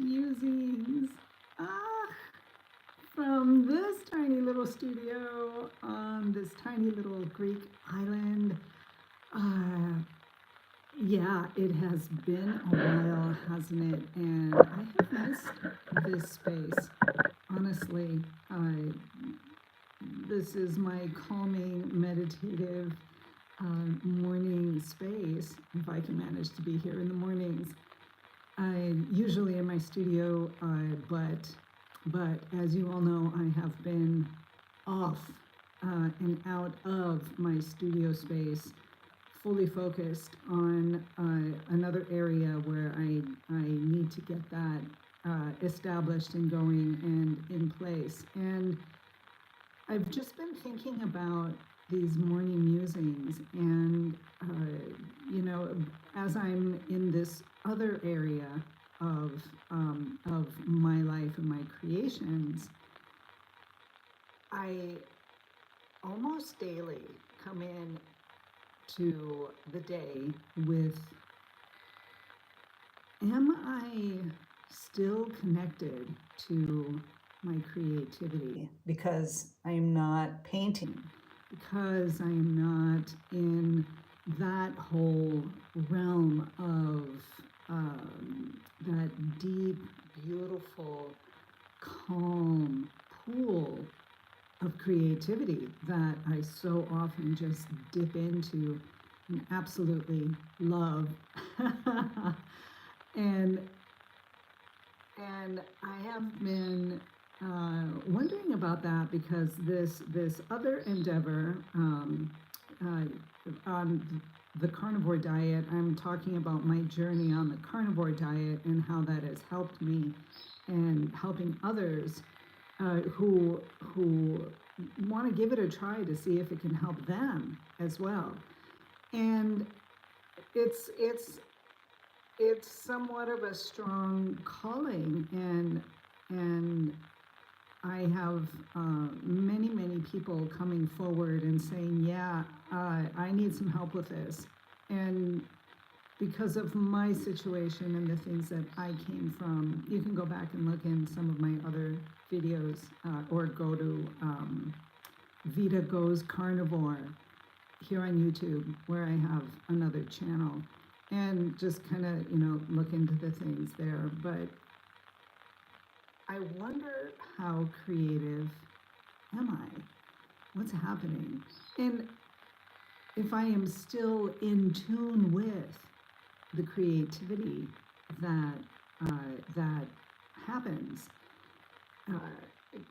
musings. Ah, from this tiny little studio on this tiny little Greek island. Uh, yeah, it has been a while, hasn't it? And I have missed this space. Honestly, this is my calming, meditative morning space, if I can manage to be here in the mornings. I usually in my studio, but as you all know, I have been off and out of my studio space, fully focused on another area where I need to get that established and going and in place. And I've just been thinking about these morning musings, and you know, as I'm in this other area of my life and my creations, I almost daily come in to the day with, am I still connected to my creativity? Because I'm not painting, because I'm not in that whole realm of that deep, beautiful, calm pool of creativity that I so often just dip into and absolutely love. and and I have been wondering about that because this other endeavor on the carnivore diet, I'm talking about my journey on the carnivore diet and how that has helped me and helping others who want to give it a try to see if it can help them as well. And it's somewhat of a strong calling, and I have many people coming forward and saying, yeah, I need some help with this. And because of my situation and the things that I came from, you can go back and look in some of my other videos or go to Vita Goes Carnivore here on YouTube, where I have another channel, and just kind of, look into the things there. But I wonder, how creative am I? What's happening? And if I am still in tune with the creativity that happens,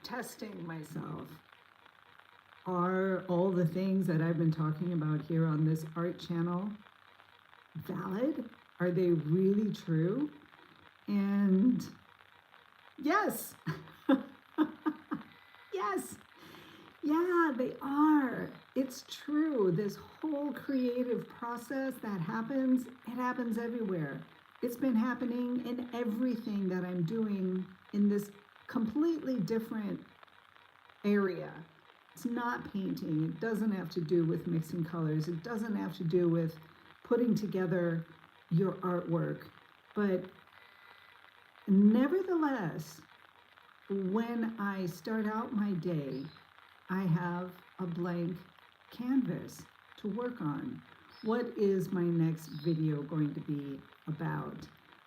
testing myself. Are all the things that I've been talking about here on this art channel valid? Are they really true? And yes, yes, yeah, they are. It's true. This whole creative process that happens, it happens everywhere. It's been happening in everything that I'm doing in this completely different area. It's not painting. It doesn't have to do with mixing colors. It doesn't have to do with putting together your artwork. But nevertheless, when I start out my day, I have a blank canvas to work on. What is my next video going to be about?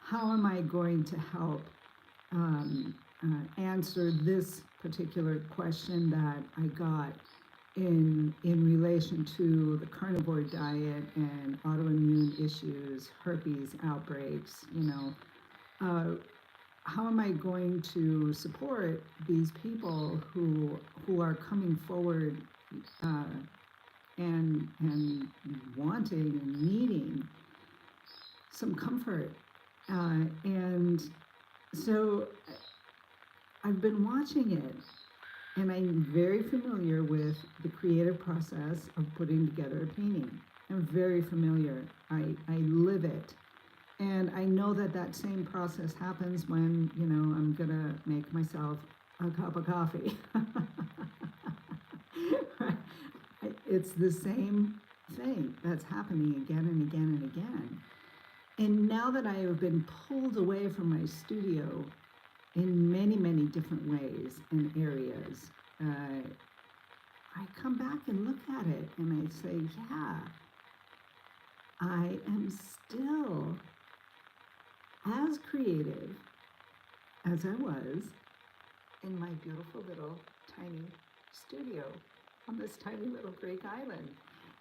How am I going to help answer this particular question that I got in relation to the carnivore diet and autoimmune issues, herpes outbreaks? How am I going to support these people who are coming forward and wanting and needing some comfort? And so I've been watching it, and I'm very familiar with the creative process of putting together a painting. I'm very familiar. I live it. And I know that same process happens when, I'm gonna make myself a cup of coffee. It's the same thing that's happening again and again and again. And now that I have been pulled away from my studio in many, many different ways and areas, I come back and look at it and I say, yeah, I am still as creative as I was in my beautiful little tiny studio on this tiny little Greek island.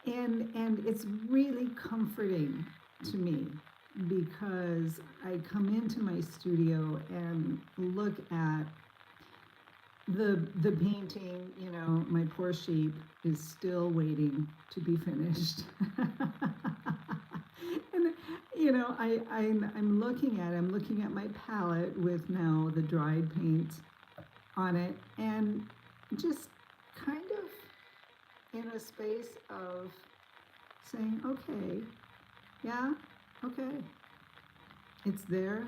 And it's really comforting to me because I come into my studio and look at the painting, you know, my poor sheep is still waiting to be finished. And you know, I'm looking at my palette with now the dried paint on it, and just kind of in a space of saying, okay, yeah, okay, it's there,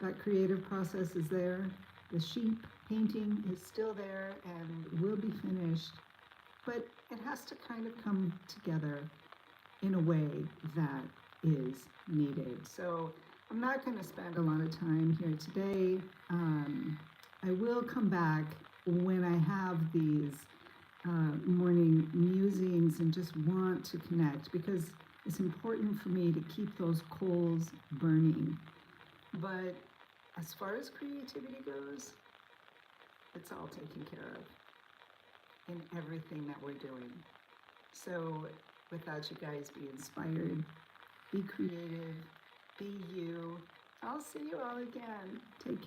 that creative process is there, the sheep painting is still there and will be finished, but it has to kind of come together in a way that is needed. So I'm not going to spend a lot of time here today. I will come back when I have these morning musings and just want to connect, because it's important for me to keep those coals burning. But as far as creativity goes, it's all taken care of in everything that we're doing. So with that, you guys be inspired, be creative, be you. I'll see you all again. Take care.